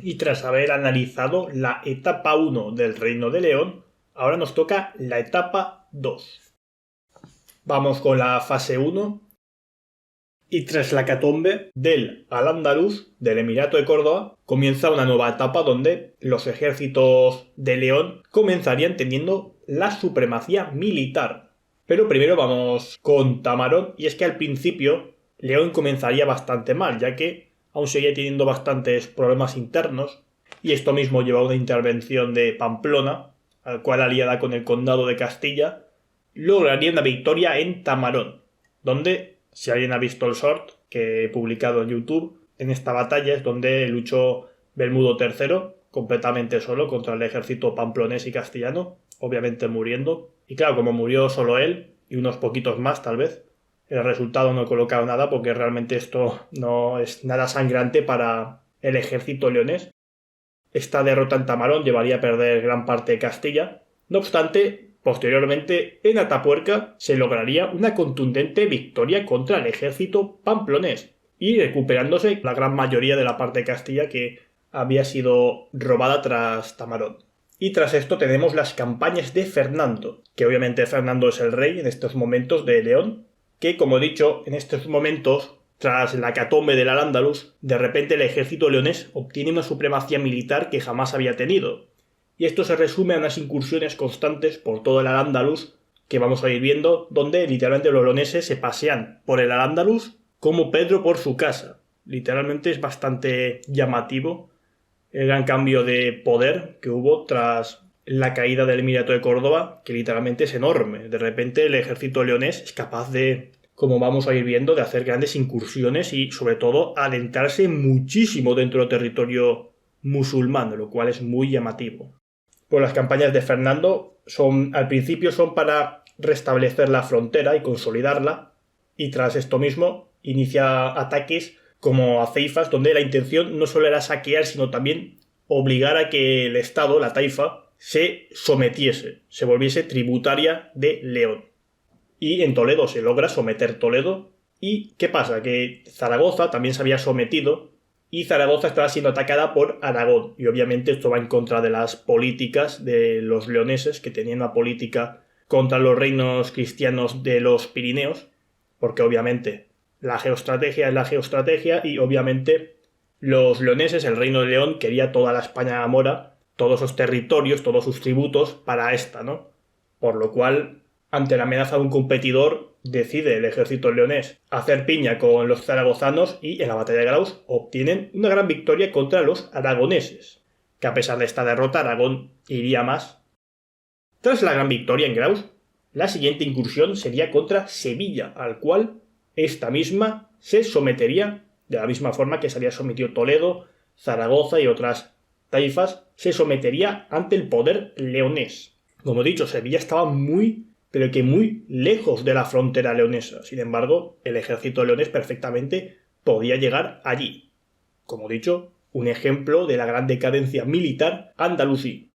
Y tras haber analizado la etapa 1 del Reino de León, ahora nos toca la etapa 2. Vamos con la fase 1. Y tras la hecatombe del Al-Ándalus, del Emirato de Córdoba, comienza una nueva etapa donde los ejércitos de León comenzarían teniendo la supremacía militar. Pero primero vamos con Tamarón, y es que al principio León comenzaría bastante mal, ya que aún seguía teniendo bastantes problemas internos, y esto mismo lleva a una intervención de Pamplona, al cual, aliada con el condado de Castilla, lograría una victoria en Tamarón, donde, si alguien ha visto el short que he publicado en YouTube, en esta batalla es donde luchó Belmudo III completamente solo contra el ejército pamplonés y castellano, obviamente muriendo. Y claro, como murió solo él y unos poquitos más tal vez, el resultado no he colocado nada porque realmente esto no es nada sangrante para el ejército leonés. Esta derrota en Tamarón llevaría a perder gran parte de Castilla. No obstante, posteriormente en Atapuerca se lograría una contundente victoria contra el ejército pamplonés y recuperándose la gran mayoría de la parte de Castilla que había sido robada tras Tamarón. Y tras esto tenemos las campañas de Fernando, que obviamente Fernando es el rey en estos momentos de León, que como he dicho, en estos momentos, tras la hecatombe del Al-Ándalus, de repente el ejército leonés obtiene una supremacía militar que jamás había tenido. Y esto se resume a unas incursiones constantes por todo el Al-Ándalus que vamos a ir viendo, donde literalmente los leoneses se pasean por el Al-Ándalus como Pedro por su casa. Literalmente es bastante llamativo el gran cambio de poder que hubo tras la caída del Emirato de Córdoba, que literalmente es enorme. De repente el ejército leonés es capaz de, como vamos a ir viendo, de hacer grandes incursiones y sobre todo adentrarse muchísimo dentro del territorio musulmán, lo cual es muy llamativo. Pues las campañas de Fernando al principio son para restablecer la frontera y consolidarla, y tras esto mismo inicia ataques como aceifas, donde la intención no solo era saquear, sino también obligar a que el Estado, la taifa, se sometiese, se volviese tributaria de León. Y en Toledo se logra someter Toledo. ¿Y qué pasa? Que Zaragoza también se había sometido y Zaragoza estaba siendo atacada por Aragón. Y obviamente esto va en contra de las políticas de los leoneses, que tenían una política contra los reinos cristianos de los Pirineos, porque obviamente la geoestrategia es la geoestrategia y obviamente los leoneses, el reino de León, quería toda la España mora, todos sus territorios, todos sus tributos para esta, ¿no? Por lo cual, ante la amenaza de un competidor, decide el ejército leonés hacer piña con los zaragozanos y en la batalla de Graus obtienen una gran victoria contra los aragoneses, que a pesar de esta derrota Aragón iría más. Tras la gran victoria en Graus, la siguiente incursión sería contra Sevilla, al cual esta misma se sometería de la misma forma que se había sometido Toledo, Zaragoza y otras taifas, se sometería ante el poder leonés. Como he dicho, Sevilla estaba muy, pero que muy lejos de la frontera leonesa. Sin embargo, el ejército leonés perfectamente podía llegar allí. Como he dicho, un ejemplo de la gran decadencia militar andalusí.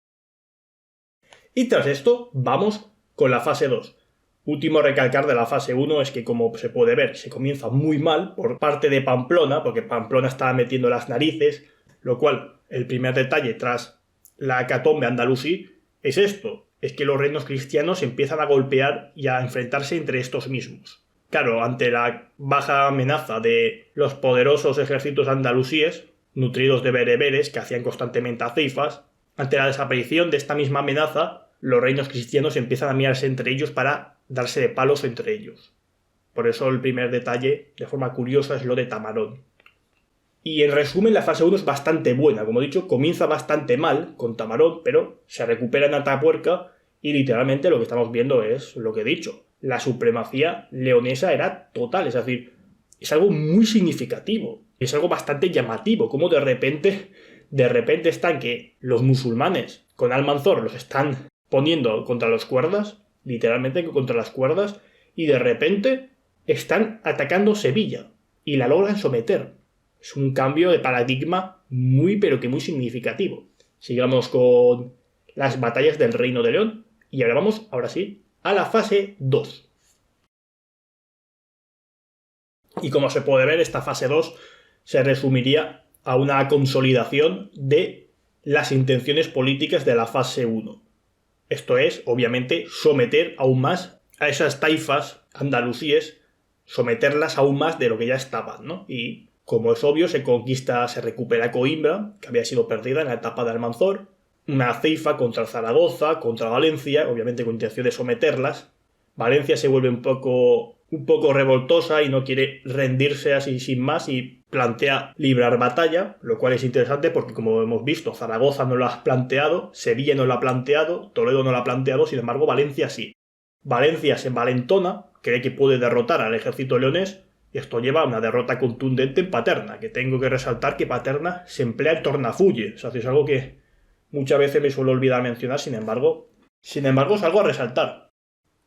Y tras esto, vamos con la fase 2. Último a recalcar de la fase 1 es que, como se puede ver, se comienza muy mal por parte de Pamplona, porque Pamplona estaba metiendo las narices, lo cual, el primer detalle tras la hecatombe andalusí es esto, es que los reinos cristianos empiezan a golpear y a enfrentarse entre estos mismos. Claro, ante la baja amenaza de los poderosos ejércitos andalusíes, nutridos de bereberes que hacían constantemente aceifas, ante la desaparición de esta misma amenaza, los reinos cristianos empiezan a mirarse entre ellos para darse de palos entre ellos. Por eso el primer detalle, de forma curiosa, es lo de Tamarón. Y en resumen, la fase 1 es bastante buena. Como he dicho, comienza bastante mal con Tamarón, pero se recupera en Atapuerca y literalmente lo que estamos viendo es lo que he dicho. La supremacía leonesa era total, es decir, es algo muy significativo. Es algo bastante llamativo, como de repente están que los musulmanes con Almanzor los están poniendo contra las cuerdas, literalmente contra las cuerdas, y de repente están atacando Sevilla y la logran someter. Es un cambio de paradigma muy pero que muy significativo. Sigamos con las batallas del Reino de León y ahora vamos, ahora sí, a la fase 2. Y como se puede ver, esta fase 2 se resumiría a una consolidación de las intenciones políticas de la fase 1. Esto es, obviamente, someter aún más a esas taifas andalusíes, someterlas aún más de lo que ya estaban, ¿no? Y, como es obvio, se recupera Coimbra, que había sido perdida en la etapa de Almanzor, una ceifa contra Zaragoza, contra Valencia, obviamente con intención de someterlas. Valencia se vuelve un poco revoltosa y no quiere rendirse así sin más y plantea librar batalla, lo cual es interesante porque, como hemos visto, Zaragoza no lo ha planteado, Sevilla no lo ha planteado, Toledo no lo ha planteado, sin embargo Valencia sí. Valencia se envalentona, cree que puede derrotar al ejército leonés y esto lleva a una derrota contundente en Paterna, que tengo que resaltar que Paterna se emplea el tornafulle, o sea, es algo que muchas veces me suelo olvidar mencionar, sin embargo es algo a resaltar.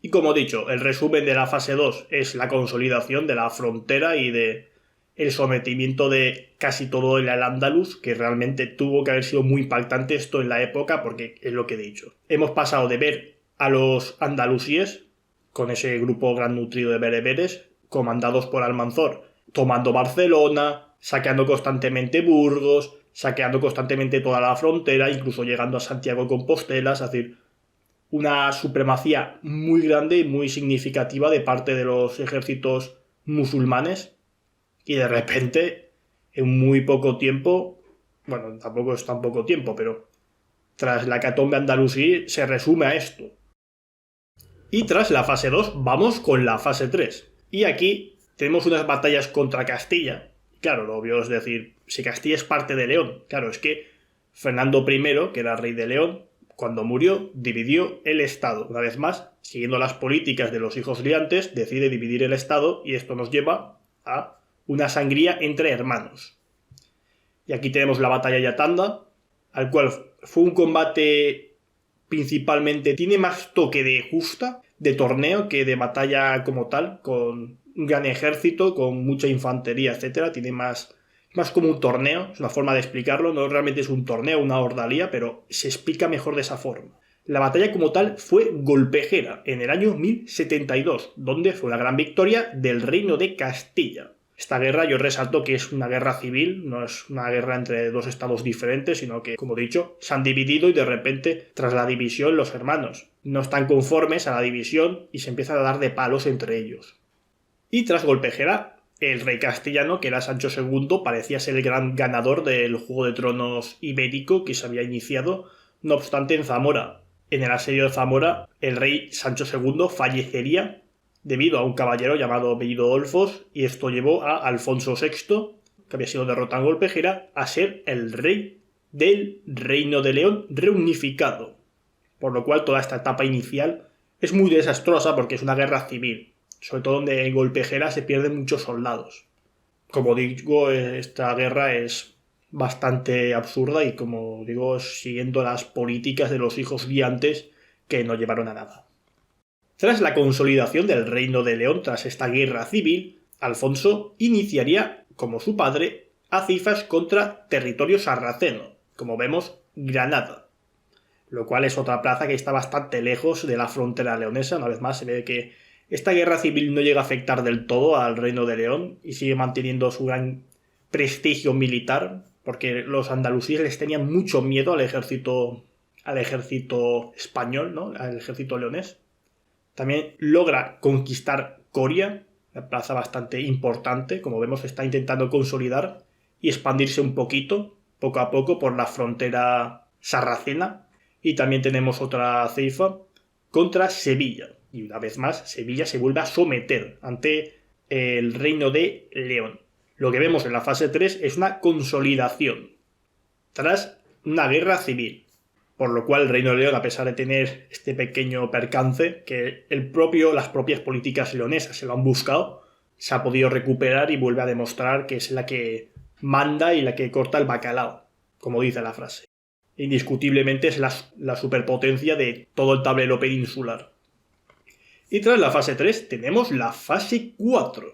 Y como he dicho, el resumen de la fase 2 es la consolidación de la frontera y de el sometimiento de casi todo el Al-Ándalus, que realmente tuvo que haber sido muy impactante esto en la época, porque es lo que he dicho. Hemos pasado de ver a los andalusíes, con ese grupo gran nutrido de bereberes, comandados por Almanzor, tomando Barcelona, saqueando constantemente Burgos, saqueando constantemente toda la frontera, incluso llegando a Santiago de Compostela, es decir, una supremacía muy grande y muy significativa de parte de los ejércitos musulmanes, y de repente, en muy poco tiempo, bueno, tampoco es tan poco tiempo, pero tras la hecatombe andalusí se resume a esto. Y tras la fase 2 vamos con la fase 3. Y aquí tenemos unas batallas contra Castilla. Claro, lo obvio es decir, si Castilla es parte de León, claro, es que Fernando I, que era rey de León, cuando murió, dividió el Estado. Una vez más, siguiendo las políticas de los hijos liantes, decide dividir el Estado y esto nos lleva a una sangría entre hermanos. Y aquí tenemos la batalla de Yatanda, al cual fue un combate principalmente, tiene más toque de justa, de torneo, que de batalla como tal, con un gran ejército, con mucha infantería, etc. Tiene más como un torneo, es una forma de explicarlo, no realmente es un torneo, una ordalía, pero se explica mejor de esa forma. La batalla como tal fue Golpejera, en el año 1072, donde fue una gran victoria del reino de Castilla. Esta guerra yo resalto que es una guerra civil, no es una guerra entre dos estados diferentes, sino que, como he dicho, se han dividido y de repente, tras la división, los hermanos no están conformes a la división y se empiezan a dar de palos entre ellos. Y tras Golpejera, el rey castellano, que era Sancho II, parecía ser el gran ganador del Juego de Tronos ibérico que se había iniciado. No obstante, en Zamora, en el asedio de Zamora, el rey Sancho II fallecería debido a un caballero llamado Bellido Dolfos, y esto llevó a Alfonso VI, que había sido derrotado en Golpejera, a ser el rey del Reino de León reunificado. Por lo cual toda esta etapa inicial es muy desastrosa porque es una guerra civil, sobre todo donde en Golpejera se pierden muchos soldados. Como digo, esta guerra es bastante absurda y, como digo, siguiendo las políticas de los hijos guiantes que no llevaron a nada. Tras la consolidación del Reino de León tras esta guerra civil, Alfonso iniciaría, como su padre, acifas contra territorio sarraceno, como vemos, Granada, lo cual es otra plaza que está bastante lejos de la frontera leonesa. Una vez más se ve que esta guerra civil no llega a afectar del todo al Reino de León y sigue manteniendo su gran prestigio militar, porque los andalusíes les tenían mucho miedo al ejército español, ¿no? Al ejército leonés. También logra conquistar Coria, una plaza bastante importante, como vemos está intentando consolidar y expandirse un poquito, poco a poco, por la frontera sarracena. Y también tenemos otra ceifa contra Sevilla. Y una vez más, Sevilla se vuelve a someter ante el Reino de León. Lo que vemos en la fase 3 es una consolidación tras una guerra civil. Por lo cual el Reino de León, a pesar de tener este pequeño percance, que las propias políticas leonesas se lo han buscado, se ha podido recuperar y vuelve a demostrar que es la que manda y la que corta el bacalao, como dice la frase. Indiscutiblemente es la superpotencia de todo el tablero peninsular. Y tras la fase 3 tenemos la fase 4.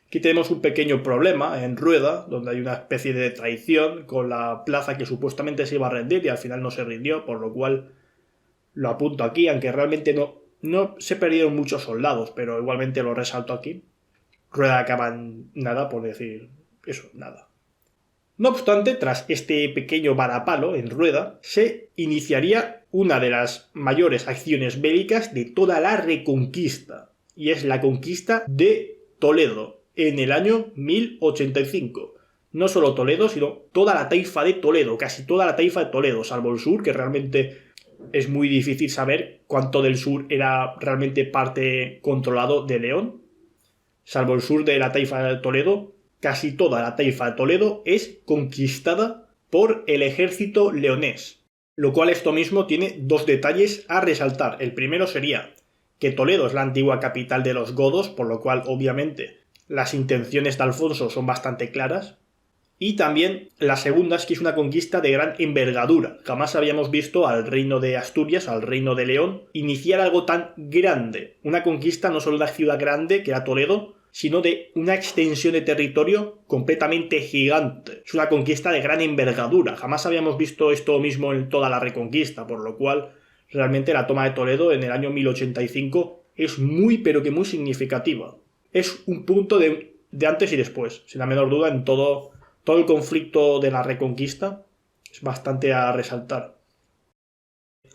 Aquí tenemos un pequeño problema en Rueda, donde hay una especie de traición con la plaza que supuestamente se iba a rendir y al final no se rindió, por lo cual lo apunto aquí, aunque realmente no se perdieron muchos soldados, pero igualmente lo resalto aquí. Rueda acaba en nada, por decir eso, nada. No obstante, tras este pequeño varapalo en rueda, se iniciaría una de las mayores acciones bélicas de toda la Reconquista, y es la conquista de Toledo, en el año 1085. No solo Toledo, sino toda la taifa de Toledo, casi toda la taifa de Toledo, salvo el sur, que realmente es muy difícil saber cuánto del sur era realmente parte controlado de León. Salvo el sur de la taifa de Toledo, casi toda la taifa de Toledo es conquistada por el ejército leonés. Lo cual esto mismo tiene dos detalles a resaltar. El primero sería que Toledo es la antigua capital de los godos, por lo cual obviamente las intenciones de Alfonso son bastante claras. Y también la segunda es que es una conquista de gran envergadura. Jamás habíamos visto al reino de Asturias, al reino de León, iniciar algo tan grande. Una conquista no solo de una ciudad grande, que era Toledo, sino de una extensión de territorio completamente gigante. Es una conquista de gran envergadura. Jamás habíamos visto esto mismo en toda la Reconquista, por lo cual realmente la toma de Toledo en el año 1085 es muy pero que muy significativa. Es un punto de antes y después, sin la menor duda, en todo el conflicto de la Reconquista. Es bastante a resaltar.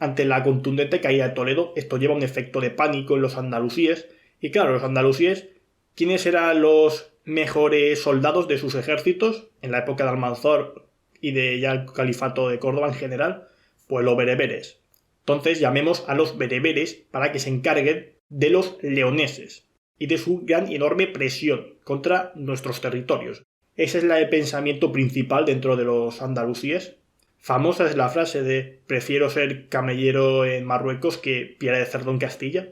Ante la contundente caída de Toledo, esto lleva un efecto de pánico en los andalusíes, y claro, los andalusíes, ¿quiénes eran los mejores soldados de sus ejércitos en la época de Almanzor y de ya el califato de Córdoba en general? Pues los bereberes. Entonces llamemos a los bereberes para que se encarguen de los leoneses y de su gran y enorme presión contra nuestros territorios. Ese es el pensamiento principal dentro de los andalusíes. Famosa es la frase de prefiero ser camellero en Marruecos que piel de cerdo en Castilla.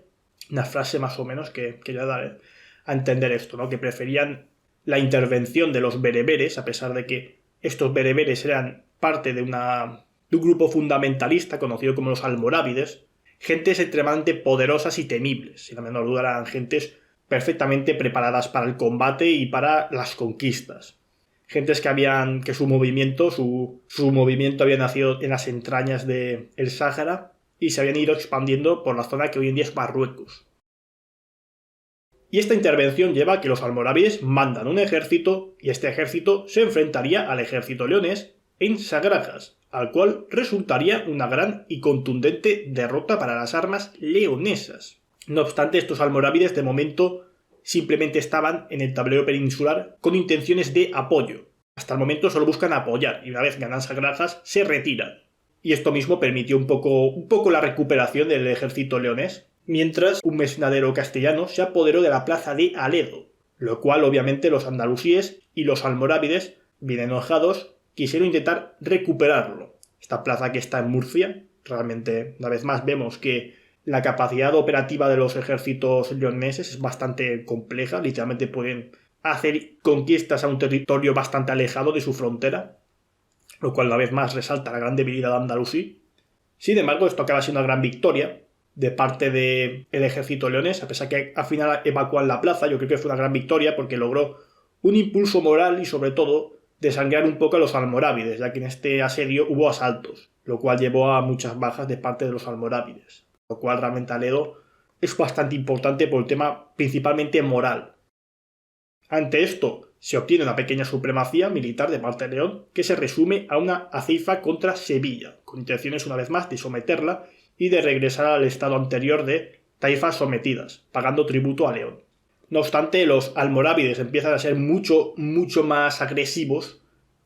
Una frase más o menos que quería dar a entender esto, ¿no? Que preferían la intervención de los bereberes, a pesar de que estos bereberes eran parte de un grupo fundamentalista conocido como los almorávides, gentes extremadamente poderosas y temibles. Sin la menor duda eran gentes perfectamente preparadas para el combate y para las conquistas. Gentes que su movimiento había nacido en las entrañas del Sáhara y se habían ido expandiendo por la zona que hoy en día es Marruecos. Y esta intervención lleva a que los almorávides mandan un ejército y este ejército se enfrentaría al ejército leonés en Sagrajas, al cual resultaría una gran y contundente derrota para las armas leonesas. No obstante, estos almorávides de momento simplemente estaban en el tablero peninsular con intenciones de apoyo. Hasta el momento solo buscan apoyar y una vez ganan Sagrajas se retiran. Y esto mismo permitió un poco la recuperación del ejército leonés, mientras un mercenadero castellano se apoderó de la plaza de Aledo, lo cual obviamente los andalusíes y los almorávides, bien enojados, quisieron intentar recuperarlo. Esta plaza que está en Murcia, realmente una vez más vemos que la capacidad operativa de los ejércitos leoneses es bastante compleja, literalmente pueden hacer conquistas a un territorio bastante alejado de su frontera, lo cual una vez más resalta la gran debilidad de Andalusí. Sin embargo, esto acaba siendo una gran victoria de parte del ejército leonés, a pesar que al final evacuan la plaza. Yo creo que fue una gran victoria porque logró un impulso moral y sobre todo desangrar un poco a los almorávides, ya que en este asedio hubo asaltos, lo cual llevó a muchas bajas de parte de los almorávides. Lo cual realmente Aledo es bastante importante por el tema principalmente moral. Ante esto se obtiene una pequeña supremacía militar de parte de León que se resume a una aceifa contra Sevilla, con intenciones una vez más de someterla y de regresar al estado anterior de taifas sometidas, pagando tributo a León. No obstante, los almorávides empiezan a ser mucho más agresivos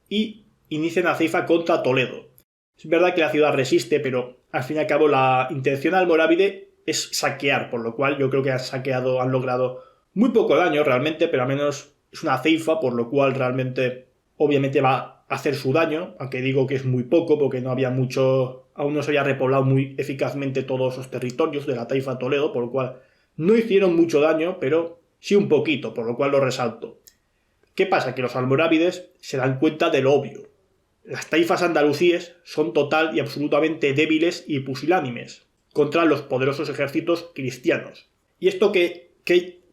y inician la aceifa contra Toledo. Es verdad que la ciudad resiste, pero al fin y al cabo la intención almorávide es saquear, por lo cual yo creo que han logrado muy poco daño realmente, pero al menos es una ceifa, por lo cual realmente obviamente va a hacer su daño, aunque digo que es muy poco porque no había mucho, aún no se había repoblado muy eficazmente todos los territorios de la taifa Toledo, por lo cual no hicieron mucho daño, pero sí un poquito, por lo cual lo resalto. ¿Qué pasa? Que los almorávides se dan cuenta de lo obvio. Las taifas andalusíes son total y absolutamente débiles y pusilánimes contra los poderosos ejércitos cristianos. ¿Y esto qué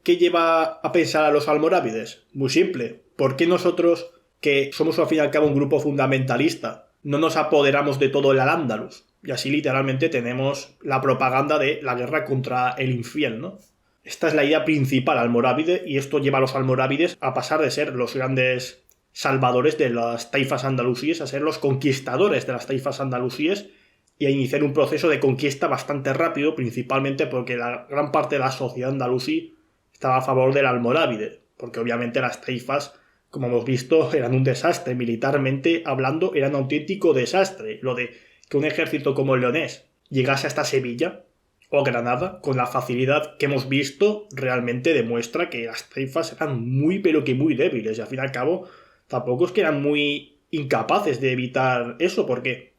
lleva a pensar a los almorávides? Muy simple. ¿Por qué nosotros, que somos al fin y al cabo un grupo fundamentalista, no nos apoderamos de todo el Al-Ándalus? Y así literalmente tenemos la propaganda de la guerra contra el infiel, ¿no? Esta es la idea principal almorávide y esto lleva a los almorávides a pasar de ser los grandes salvadores de las taifas andalusíes, a ser los conquistadores de las taifas andalusíes y a iniciar un proceso de conquista bastante rápido, principalmente porque la gran parte de la sociedad andalusí estaba a favor del almorávide, porque obviamente las taifas, como hemos visto, eran un desastre, militarmente hablando, eran un auténtico desastre. Lo de que un ejército como el leonés llegase hasta Sevilla o Granada con la facilidad que hemos visto realmente demuestra que las taifas eran muy pero que muy débiles y al fin y al cabo tampoco es que eran muy incapaces de evitar eso porque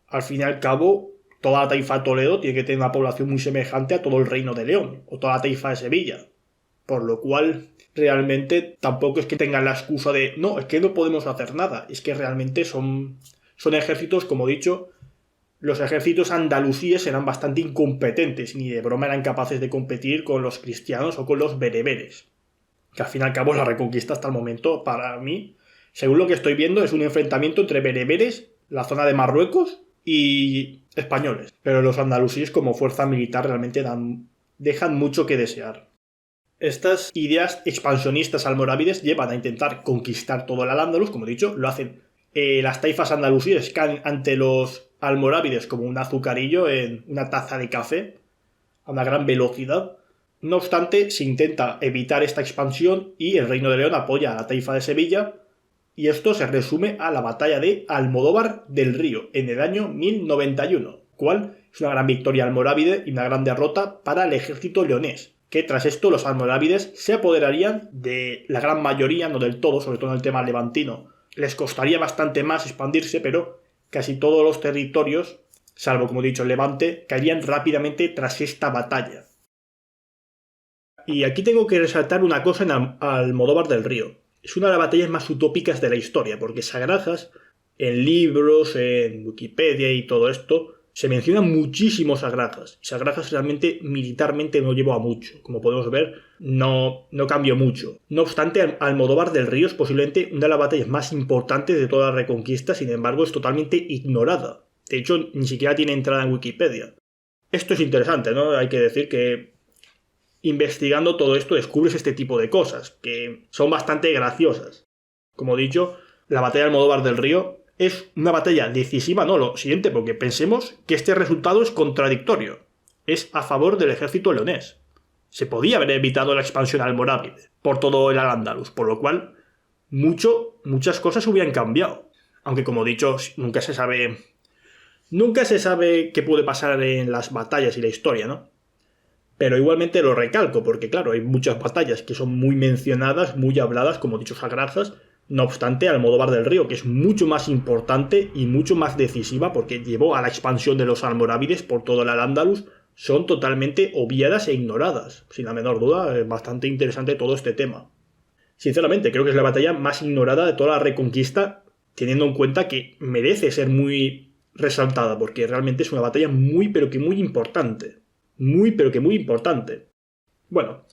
al fin y al cabo toda la taifa de Toledo tiene que tener una población muy semejante a todo el reino de León o toda la taifa de Sevilla, por lo cual realmente tampoco es que tengan la excusa de no, es que no podemos hacer nada, es que realmente son ejércitos, como he dicho. Los ejércitos andalusíes eran bastante incompetentes, ni de broma eran capaces de competir con los cristianos o con los bereberes. Que al fin y al cabo la reconquista hasta el momento, para mí, según lo que estoy viendo, es un enfrentamiento entre bereberes, la zona de Marruecos, y españoles. Pero los andalusíes como fuerza militar realmente dejan mucho que desear. Estas ideas expansionistas almorávides llevan a intentar conquistar todo el Al-Ándalus, como he dicho, lo hacen las taifas andalusíes caen ante los almorávides como un azucarillo en una taza de café a una gran velocidad. No obstante, se intenta evitar esta expansión y el Reino de León apoya a la taifa de Sevilla y esto se resume a la batalla de Almodóvar del Río en el año 1091, cual es una gran victoria almorávide y una gran derrota para el ejército leonés, que tras esto los almorávides se apoderarían de la gran mayoría, no del todo, sobre todo en el tema levantino. Les costaría bastante más expandirse, pero casi todos los territorios, salvo como he dicho el Levante, caerían rápidamente tras esta batalla. Y aquí tengo que resaltar una cosa en Almodóvar del Río. Es una de las batallas más utópicas de la historia, porque Sagrajas, en libros, en Wikipedia y todo esto, se mencionan muchísimos Sagrajas. Y Sagrajas realmente militarmente no llevó a mucho. Como podemos ver, no cambió mucho. No obstante, Almodóvar del Río es posiblemente una de las batallas más importantes de toda la Reconquista, sin embargo es totalmente ignorada. De hecho, ni siquiera tiene entrada en Wikipedia. Esto es interesante, ¿no? Hay que decir que investigando todo esto descubres este tipo de cosas, que son bastante graciosas. Como he dicho, la batalla de Almodóvar del Río es una batalla decisiva, no, lo siguiente, porque pensemos que este resultado es contradictorio. Es a favor del ejército leonés. Se podía haber evitado la expansión almorávide por todo el Al-Ándalus, por lo cual muchas cosas hubieran cambiado. Aunque como he dicho, nunca se sabe qué puede pasar en las batallas y la historia, ¿no? Pero igualmente lo recalco, porque claro, hay muchas batallas que son muy mencionadas, muy habladas, como he dicho, Sagrajas. No obstante, Almodóvar del Río, que es mucho más importante y mucho más decisiva porque llevó a la expansión de los almorávides por todo el Al-Ándalus, son totalmente obviadas e ignoradas. Sin la menor duda, es bastante interesante todo este tema. Sinceramente, creo que es la batalla más ignorada de toda la Reconquista, teniendo en cuenta que merece ser muy resaltada, porque realmente es una batalla muy pero que muy importante. Muy pero que muy importante. Bueno,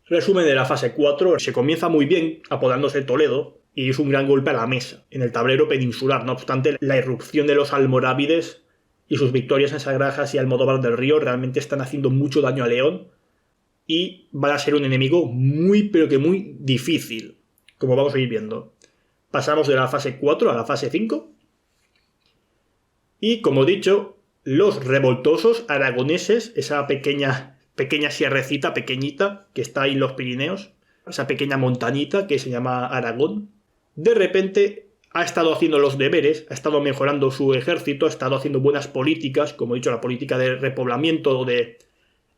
resumen de la fase 4, se comienza muy bien apodándose Toledo, y es un gran golpe a la mesa en el tablero peninsular. No obstante, la irrupción de los almorávides y sus victorias en Sagrajas y Almodóvar del Río realmente están haciendo mucho daño a León y van a ser un enemigo muy pero que muy difícil, como vamos a ir viendo. Pasamos de la fase 4 a la fase 5 y, como he dicho, los revoltosos aragoneses, esa pequeña sierrecita pequeñita que está ahí en los Pirineos, esa pequeña montañita que se llama Aragón, de repente ha estado haciendo los deberes, ha estado mejorando su ejército, ha estado haciendo buenas políticas, como he dicho, la política de repoblamiento o de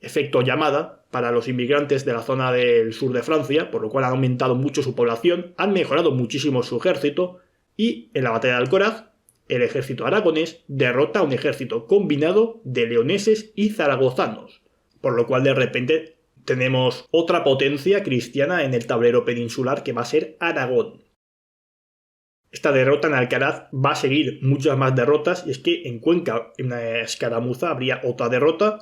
efecto llamada para los inmigrantes de la zona del sur de Francia, por lo cual han aumentado mucho su población, han mejorado muchísimo su ejército y en la batalla de Alcoraz, el ejército aragonés derrota a un ejército combinado de leoneses y zaragozanos, por lo cual de repente tenemos otra potencia cristiana en el tablero peninsular que va a ser Aragón. Esta derrota en Alcaraz va a seguir muchas más derrotas y es que en Cuenca, en una escaramuza, habría otra derrota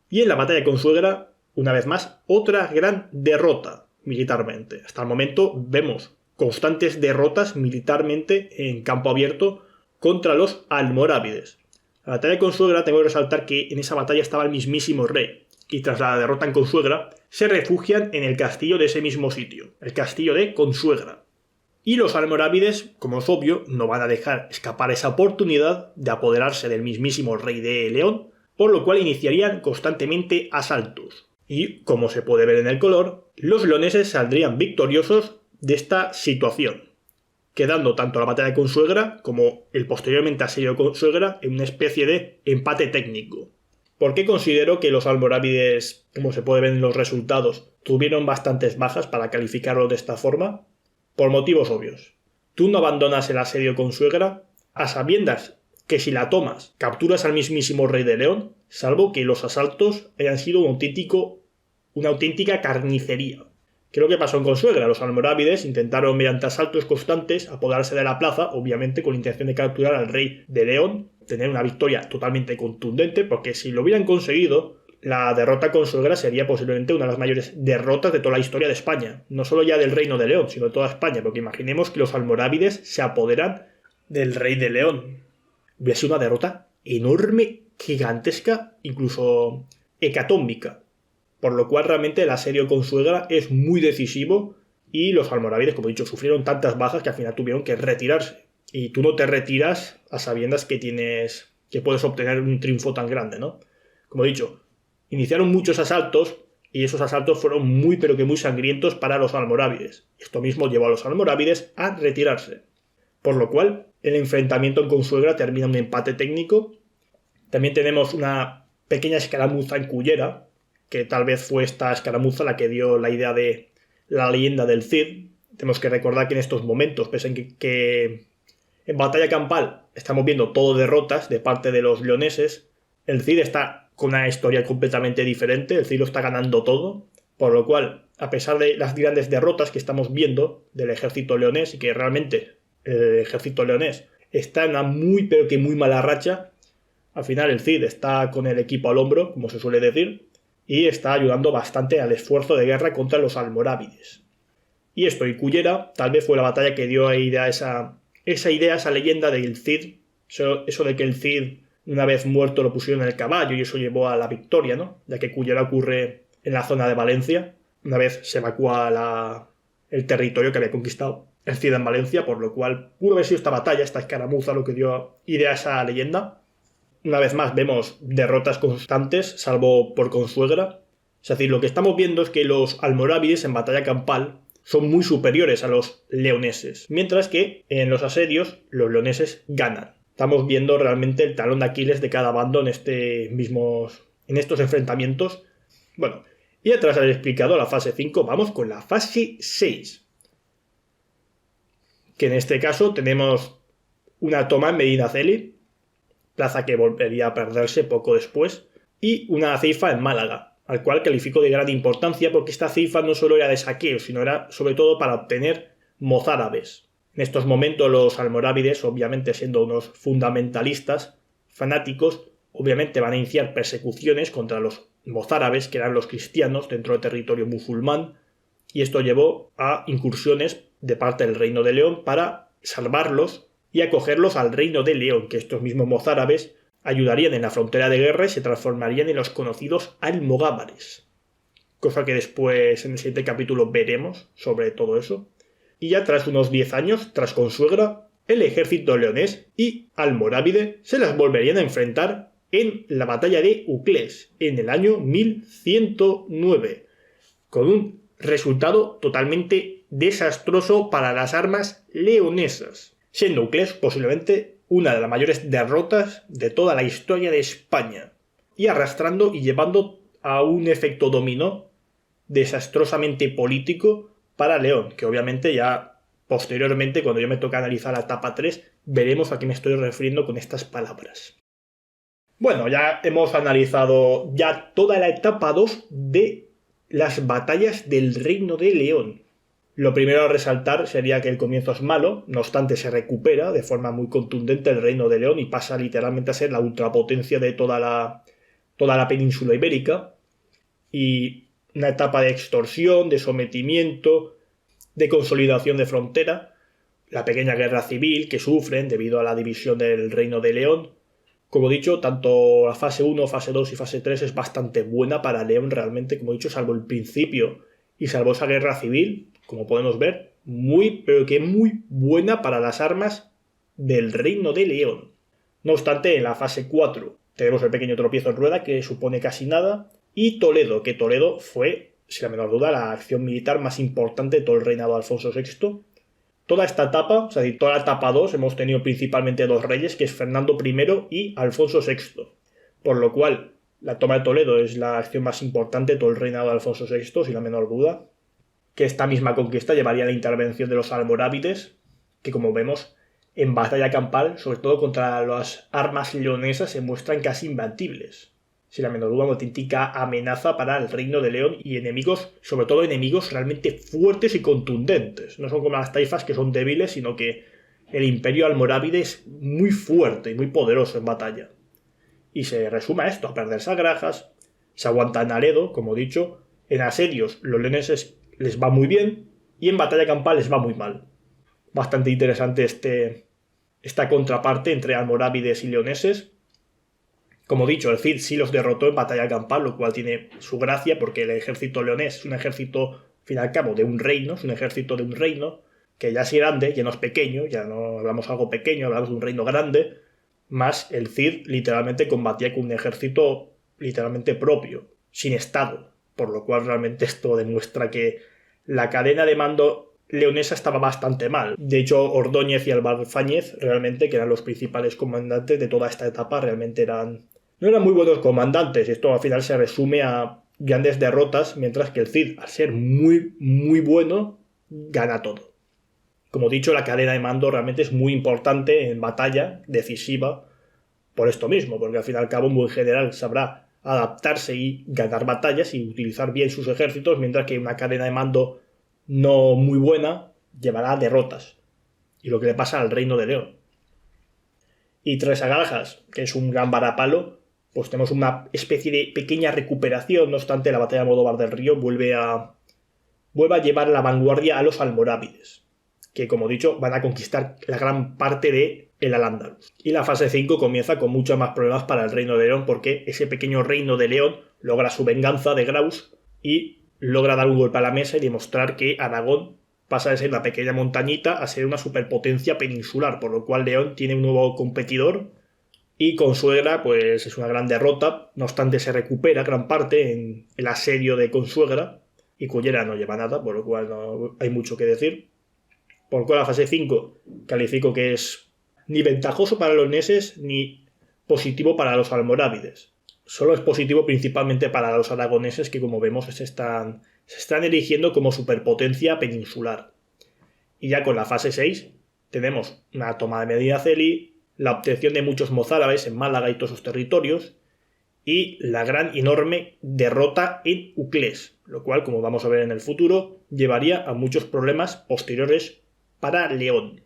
y en la batalla de Consuegra, una vez más, otra gran derrota militarmente. Hasta el momento vemos constantes derrotas militarmente en campo abierto contra los almorávides. En la batalla de Consuegra tengo que resaltar que en esa batalla estaba el mismísimo rey y tras la derrota en Consuegra se refugian en el castillo de ese mismo sitio, el castillo de Consuegra. Y los almorávides, como es obvio, no van a dejar escapar esa oportunidad de apoderarse del mismísimo rey de León, por lo cual iniciarían constantemente asaltos. Y, como se puede ver en el color, los leoneses saldrían victoriosos de esta situación, quedando tanto la batalla de Consuegra como el posteriormente asedio de Consuegra en una especie de empate técnico. ¿Por qué considero que los almorávides, como se puede ver en los resultados, tuvieron bastantes bajas para calificarlo de esta forma? Por motivos obvios. Tú no abandonas el asedio de Consuegra a sabiendas que si la tomas, capturas al mismísimo rey de León, salvo que los asaltos hayan sido una auténtica carnicería. ¿Qué es lo que pasó en Consuegra? Los almorávides intentaron mediante asaltos constantes apoderarse de la plaza, obviamente con la intención de capturar al rey de León, tener una victoria totalmente contundente, porque si lo hubieran conseguido, la derrota Consuegra sería posiblemente una de las mayores derrotas de toda la historia de España. No solo ya del Reino de León, sino de toda España, porque imaginemos que los almorávides se apoderan del rey de León. Hubiera sido una derrota enorme, gigantesca, incluso hecatómbica. Por lo cual realmente el asedio de Consuegra es muy decisivo y los almorávides, como he dicho, sufrieron tantas bajas que al final tuvieron que retirarse. Y tú no te retiras a sabiendas que puedes obtener un triunfo tan grande, ¿no? Como he dicho, iniciaron muchos asaltos y esos asaltos fueron muy pero que muy sangrientos para los almorávides. Esto mismo llevó a los almorávides a retirarse. Por lo cual, el enfrentamiento en Consuegra termina en un empate técnico. También tenemos una pequeña escaramuza en Cullera, que tal vez fue esta escaramuza la que dio la idea de la leyenda del Cid. Tenemos que recordar que en estos momentos, pese en que en batalla campal estamos viendo todo derrotas de parte de los leoneses, el Cid está con una historia completamente diferente, el Cid lo está ganando todo, por lo cual, a pesar de las grandes derrotas que estamos viendo del ejército leonés, y que realmente el ejército leonés está en una muy pero que muy mala racha, al final el Cid está con el equipo al hombro, como se suele decir, y está ayudando bastante al esfuerzo de guerra contra los almorávides. Y esto, y Cullera, tal vez fue la batalla que dio idea a esa leyenda del Cid, eso de que el Cid, una vez muerto, lo pusieron en el caballo y eso llevó a la victoria, ¿no? Ya que Cullera ocurre en la zona de Valencia, una vez se evacúa el territorio que había conquistado el Cid en Valencia, por lo cual pudo haber sido esta batalla, esta escaramuza, lo que dio idea a esa leyenda. Una vez más vemos derrotas constantes, salvo por Consuegra. Es decir, lo que estamos viendo es que los almorávides en batalla campal son muy superiores a los leoneses, mientras que en los asedios los leoneses ganan. Estamos viendo realmente el talón de Aquiles de cada bando en estos enfrentamientos. Bueno, y tras haber explicado la fase 5, vamos con la fase 6. Que en este caso tenemos una toma en Medinaceli, plaza que volvería a perderse poco después, y una ceifa en Málaga, al cual calificó de gran importancia porque esta ceifa no solo era de saqueo, sino era sobre todo para obtener mozárabes. En estos momentos los almorávides, obviamente siendo unos fundamentalistas, fanáticos, obviamente van a iniciar persecuciones contra los mozárabes, que eran los cristianos dentro del territorio musulmán, y esto llevó a incursiones de parte del Reino de León para salvarlos y acogerlos al Reino de León, que estos mismos mozárabes ayudarían en la frontera de guerra y se transformarían en los conocidos almogávares. Cosa que después en el siguiente capítulo veremos sobre todo eso. Y ya tras unos 10 años, tras Consuegra, el ejército leonés y almorávide se las volverían a enfrentar en la batalla de Uclés en el año 1109, con un resultado totalmente desastroso para las armas leonesas, siendo Uclés posiblemente una de las mayores derrotas de toda la historia de España, y arrastrando y llevando a un efecto dominó desastrosamente político para León, que obviamente ya posteriormente, cuando yo me toca analizar la etapa 3, veremos a qué me estoy refiriendo con estas palabras. Bueno, ya hemos analizado ya toda la etapa 2 de las batallas del Reino de León. Lo primero a resaltar sería que el comienzo es malo, no obstante se recupera de forma muy contundente el Reino de León y pasa literalmente a ser la ultrapotencia de toda la península ibérica, y una etapa de extorsión, de sometimiento, de consolidación de frontera, la pequeña guerra civil que sufren debido a la división del Reino de León. Como he dicho, tanto la fase 1, fase 2 y fase 3 es bastante buena para León realmente, como he dicho, salvo el principio y salvo esa guerra civil, como podemos ver, muy, pero que muy buena para las armas del Reino de León. No obstante, en la fase 4 tenemos el pequeño tropiezo en rueda, que supone casi nada, y Toledo, que Toledo fue, sin la menor duda, la acción militar más importante de todo el reinado de Alfonso VI. Toda esta etapa, o sea, toda la etapa 2, hemos tenido principalmente dos reyes, que es Fernando I y Alfonso VI. Por lo cual, la toma de Toledo es la acción más importante de todo el reinado de Alfonso VI, sin la menor duda. Que esta misma conquista llevaría a la intervención de los almorávides, que como vemos, en batalla campal, sobre todo contra las armas leonesas, se muestran casi imbatibles. Sin la menor duda, una auténtica amenaza para el Reino de León y enemigos, sobre todo enemigos realmente fuertes y contundentes. No son como las taifas que son débiles, sino que el imperio almorávide es muy fuerte y muy poderoso en batalla. Y se resume a esto, a perderse a granjas, se aguanta en Aredo, como he dicho, en asedios los leoneses les va muy bien y en batalla campal les va muy mal. Bastante interesante esta contraparte entre almorávides y leoneses. Como he dicho, el Cid sí los derrotó en batalla campal, lo cual tiene su gracia porque el ejército leonés es un ejército, al fin y al cabo, de un reino, es un ejército de un reino que ya es grande, ya no es pequeño, ya no hablamos de algo pequeño, hablamos de un reino grande, más el Cid literalmente combatía con un ejército literalmente propio, sin estado, por lo cual realmente esto demuestra que la cadena de mando leonesa estaba bastante mal. De hecho, Ordóñez y Albarfáñez realmente, que eran los principales comandantes de toda esta etapa, realmente no eran muy buenos comandantes. Esto al final se resume a grandes derrotas, mientras que el Cid, al ser muy, muy bueno, gana todo. Como he dicho, la cadena de mando realmente es muy importante en batalla, decisiva, por esto mismo, porque al fin y al cabo un buen general sabrá adaptarse y ganar batallas y utilizar bien sus ejércitos, mientras que una cadena de mando no muy buena llevará a derrotas. Y lo que le pasa al Reino de León. Y Tres Agaljas, que es un gran varapalo, pues tenemos una especie de pequeña recuperación. No obstante, la batalla de Modóvar del Río vuelve a llevar a la vanguardia a los almorávides, que como he dicho van a conquistar la gran parte de el Al-Ándalus. Y la fase 5 comienza con muchos más problemas para el Reino de León, porque ese pequeño Reino de León logra su venganza de Graus y logra dar un golpe a la mesa y demostrar que Aragón pasa de ser una pequeña montañita a ser una superpotencia peninsular, por lo cual León tiene un nuevo competidor y Consuegra pues es una gran derrota. No obstante, se recupera gran parte en el asedio de Consuegra y Cullera no lleva nada, por lo cual no hay mucho que decir. Por lo cual la fase 5 califico que es ni ventajoso para los leoneses ni positivo para los almorávides. Solo es positivo principalmente para los aragoneses, que como vemos se están erigiendo como superpotencia peninsular. Y ya con la fase 6 tenemos una toma de Medinaceli, la obtención de muchos mozárabes en Málaga y todos sus territorios, y la gran enorme derrota en Uclés, lo cual, como vamos a ver en el futuro, llevaría a muchos problemas posteriores para León.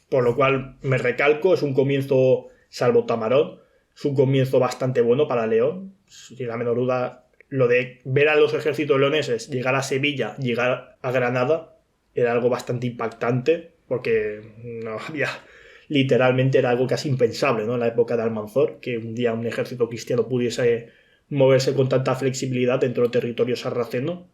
Por lo cual, me recalco, es un comienzo, salvo Tamarón, es un comienzo bastante bueno para León. Sin la menor duda, lo de ver a los ejércitos leoneses llegar a Sevilla, llegar a Granada, era algo bastante impactante, porque no había... Literalmente era algo casi impensable, ¿no? En la época de Almanzor, que un día un ejército cristiano pudiese moverse con tanta flexibilidad dentro del territorio sarraceno.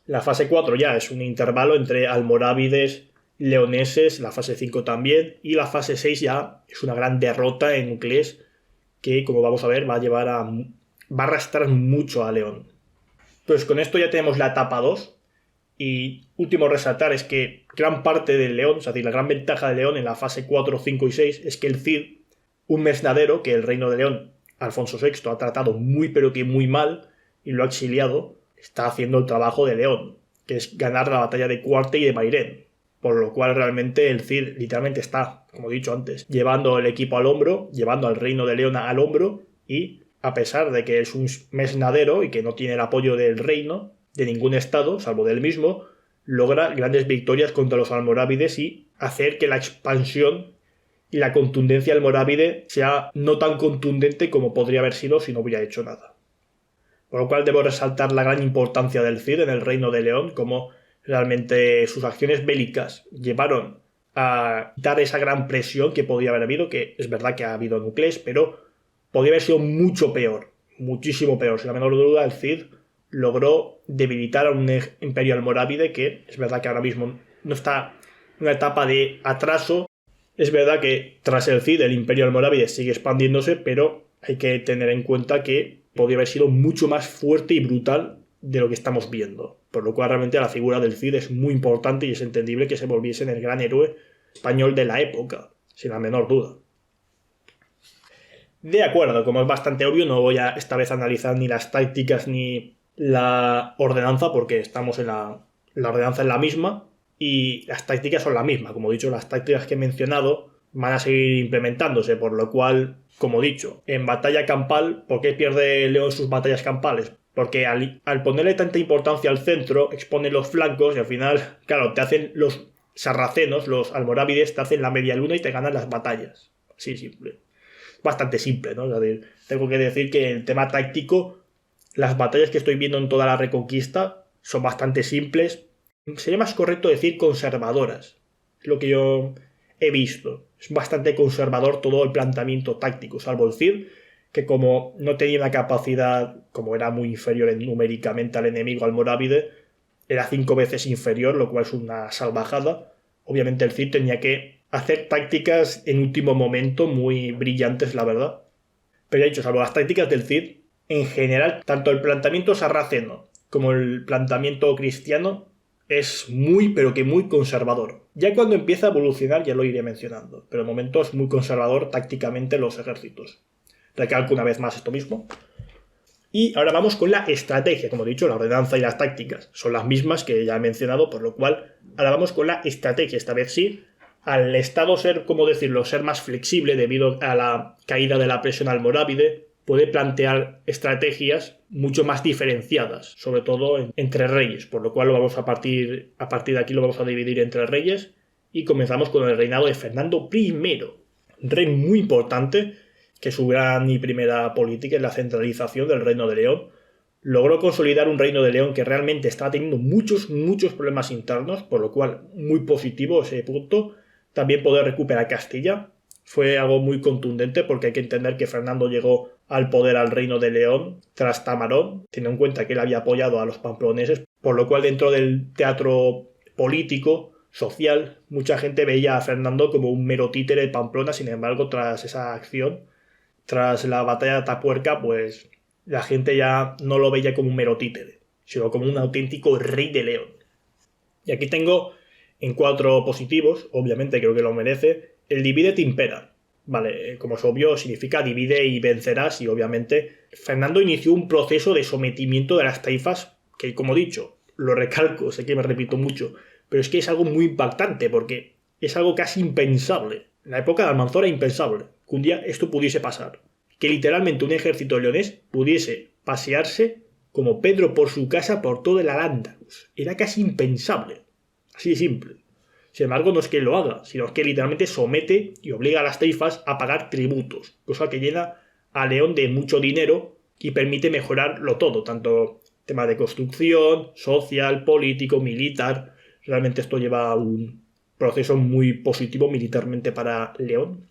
La fase 4 ya es un intervalo entre almorávides, leoneses, la fase 5 también, y la fase 6 ya es una gran derrota en Uclés que, como vamos a ver, va a arrastrar mucho a León. Pues con esto ya tenemos la etapa 2. Y último resaltar es que gran parte del León, es decir, la gran ventaja de León en la fase 4, 5 y 6 es que el Cid, un mercenadero que el Reino de León, Alfonso VI, ha tratado muy pero que muy mal y lo ha exiliado, está haciendo el trabajo de León, que es ganar la batalla de Cuarte y de Mairén. Por lo cual realmente el Cid literalmente está, como he dicho antes, llevando el equipo al hombro, llevando al Reino de León al hombro, y a pesar de que es un mercenadero y que no tiene el apoyo del reino, de ningún estado, salvo del mismo, logra grandes victorias contra los almorávides y hacer que la expansión y la contundencia almorávide sea no tan contundente como podría haber sido si no hubiera hecho nada. Por lo cual debo resaltar la gran importancia del Cid en el Reino de León, como realmente sus acciones bélicas llevaron a dar esa gran presión que podía haber habido, que es verdad que ha habido núcleos, pero podría haber sido mucho peor, muchísimo peor. Sin la menor duda, el Cid logró debilitar a un imperio almorávide que es verdad que ahora mismo no está en una etapa de atraso. Es verdad que tras el Cid el imperio almorávide sigue expandiéndose, pero hay que tener en cuenta que podría haber sido mucho más fuerte y brutal de lo que estamos viendo. Por lo cual realmente la figura del Cid es muy importante y es entendible que se volviese en el gran héroe español de la época, sin la menor duda. De acuerdo, como es bastante obvio, no voy a esta vez a analizar ni las tácticas ni la ordenanza, porque estamos en la ordenanza es la misma y las tácticas son las mismas. Como he dicho, las tácticas que he mencionado van a seguir implementándose, por lo cual, como he dicho, en batalla campal, ¿por qué pierde León sus batallas campales? Porque al ponerle tanta importancia al centro, expone los flancos y al final, claro, te hacen los sarracenos, los almorávides, te hacen la media luna y te ganan las batallas. Así simple. Bastante simple, ¿no? Es decir, tengo que decir que en el tema táctico, las batallas que estoy viendo en toda la Reconquista son bastante simples. Sería más correcto decir conservadoras. Es lo que yo he visto. Es bastante conservador todo el planteamiento táctico, salvo el Cid, que como no tenía una capacidad, como era muy inferior numéricamente al enemigo almorávide, era 5 veces inferior, lo cual es una salvajada. Obviamente el Cid tenía que hacer tácticas en último momento muy brillantes, la verdad. Pero ya he dicho, salvo las tácticas del Cid, en general, tanto el planteamiento sarraceno como el planteamiento cristiano es muy, pero que muy conservador. Ya cuando empieza a evolucionar ya lo iré mencionando, pero de momento es muy conservador tácticamente los ejércitos. Recalco una vez más esto mismo. Y ahora vamos con la estrategia. Como he dicho, la ordenanza y las tácticas son las mismas que ya he mencionado, por lo cual ahora vamos con la estrategia. Esta vez sí, al Estado ser, como decirlo, ser más flexible debido a la caída de la presión almorávide, puede plantear estrategias mucho más diferenciadas, sobre todo entre reyes, por lo cual lo vamos a partir de aquí lo vamos a dividir entre reyes y comenzamos con el reinado de Fernando I, un rey muy importante que su gran y primera política es la centralización del Reino de León. Logró consolidar un Reino de León que realmente estaba teniendo muchos problemas internos, por lo cual muy positivo ese punto. También poder recuperar Castilla fue algo muy contundente porque hay que entender que Fernando llegó al poder al Reino de León tras Tamarón, teniendo en cuenta que él había apoyado a los pamploneses, por lo cual dentro del teatro político, social, mucha gente veía a Fernando como un mero títere de Pamplona. Sin embargo, tras esa acción, tras la batalla de Atapuerca, pues la gente ya no lo veía como un mero títere, sino como un auténtico rey de León. Y aquí tengo en 4 positivos, obviamente creo que lo merece, el divide et impera. Vale, como es obvio, significa divide y vencerás, y obviamente Fernando inició un proceso de sometimiento de las taifas que, como he dicho, lo recalco, sé que me repito mucho, pero es que es algo muy impactante porque es algo casi impensable. En la época de Almanzora impensable que un día esto pudiese pasar. Que literalmente un ejército leonés pudiese pasearse como Pedro por su casa por todo el Al-Ándalus. Era casi impensable. Así de simple. Sin embargo, no es que lo haga, sino que literalmente somete y obliga a las taifas a pagar tributos, cosa que llena a León de mucho dinero y permite mejorarlo todo, tanto tema de construcción, social, político, militar. Realmente esto lleva a un proceso muy positivo militarmente para León.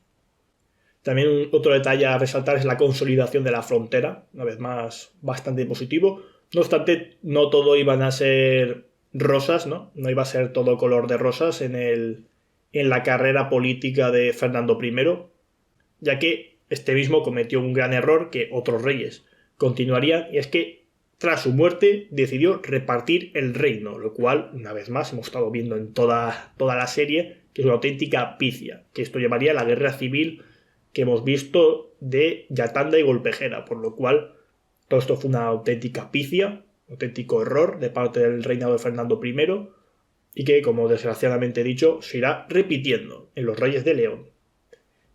También otro detalle a resaltar es la consolidación de la frontera, una vez más bastante positivo. No obstante, no todo iban a ser rosas, ¿no? No iba a ser todo color de rosas en la carrera política de Fernando I, ya que este mismo cometió un gran error que otros reyes continuarían, y es que tras su muerte decidió repartir el reino, lo cual, una vez más, hemos estado viendo en toda la serie, que es una auténtica picia, que esto llevaría a la guerra civil que hemos visto de Yatanda y Golpejera, por lo cual todo esto fue una auténtica picia, un auténtico error de parte del reinado de Fernando I, y que, como desgraciadamente he dicho, se irá repitiendo en los Reyes de León.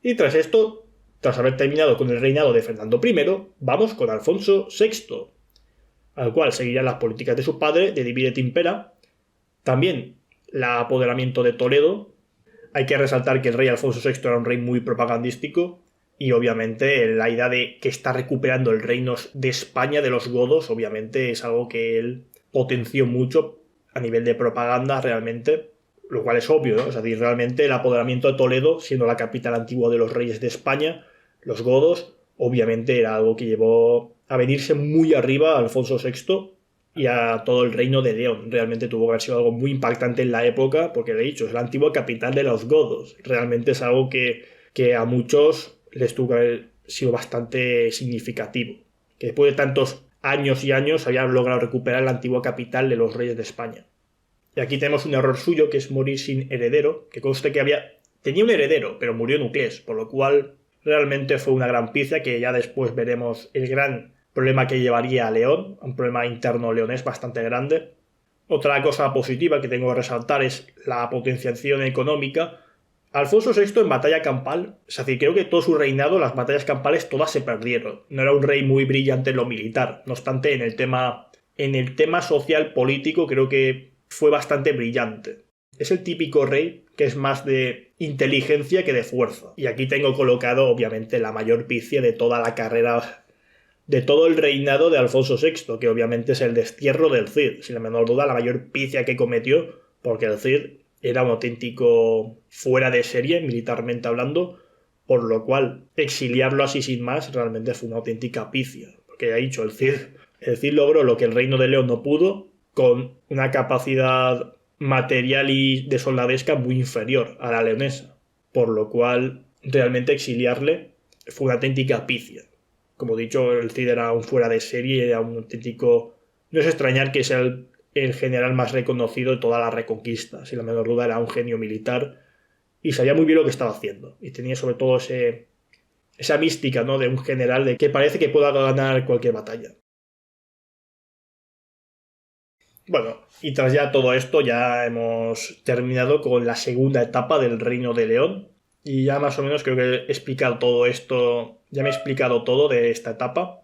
Y tras esto, tras haber terminado con el reinado de Fernando I, vamos con Alfonso VI, al cual seguirán las políticas de su padre, de divide et impera, también el apoderamiento de Toledo. Hay que resaltar que el rey Alfonso VI era un rey muy propagandístico y obviamente la idea de que está recuperando el reino de España de los godos obviamente es algo que él potenció mucho a nivel de propaganda realmente, lo cual es obvio, ¿no? O sea, realmente el apoderamiento de Toledo, siendo la capital antigua de los reyes de España, los godos, obviamente era algo que llevó a venirse muy arriba a Alfonso VI y a todo el reino de León. Realmente tuvo que haber sido algo muy impactante en la época, porque lo he dicho, es la antigua capital de los godos. Realmente es algo que a muchos les tuvo que haber sido bastante significativo. Que después de tantos años y años habían logrado recuperar la antigua capital de los reyes de España. Y aquí tenemos un error suyo, que es morir sin heredero, que conste que tenía un heredero, pero murió Nuclés, por lo cual realmente fue una gran pifia, que ya después veremos el gran problema que llevaría a León, un problema interno leonés bastante grande. Otra cosa positiva que tengo que resaltar es la potenciación económica. Alfonso VI en batalla campal, es decir, creo que todo su reinado, las batallas campales todas se perdieron. No era un rey muy brillante en lo militar. No obstante, en el tema social político creo que fue bastante brillante. Es el típico rey que es más de inteligencia que de fuerza. Y aquí tengo colocado, obviamente, la mayor pifia de toda la carrera, de todo el reinado de Alfonso VI, que obviamente es el destierro del Cid. Sin la menor duda, la mayor pifia que cometió, porque el Cid era un auténtico fuera de serie, militarmente hablando, por lo cual exiliarlo así sin más realmente fue una auténtica pifia. Porque ya he dicho, el Cid logró lo que el reino de León no pudo, con una capacidad material y de soldadesca muy inferior a la leonesa, por lo cual realmente exiliarle fue una auténtica pifia. Como he dicho, el Cid era un fuera de serie, era un auténtico... No es extrañar que sea el general más reconocido de toda la Reconquista. Sin la menor duda era un genio militar y sabía muy bien lo que estaba haciendo. Y tenía sobre todo esa mística, ¿no?, de un general de que parece que pueda ganar cualquier batalla. Bueno, y tras ya todo esto ya hemos terminado con la segunda etapa del Reino de León. Y ya más o menos creo que he explicado todo esto, ya me he explicado todo de esta etapa,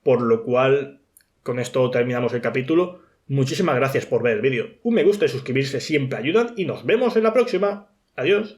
por lo cual con esto terminamos el capítulo. Muchísimas gracias por ver el vídeo. Un me gusta y suscribirse siempre ayudan y nos vemos en la próxima. Adiós.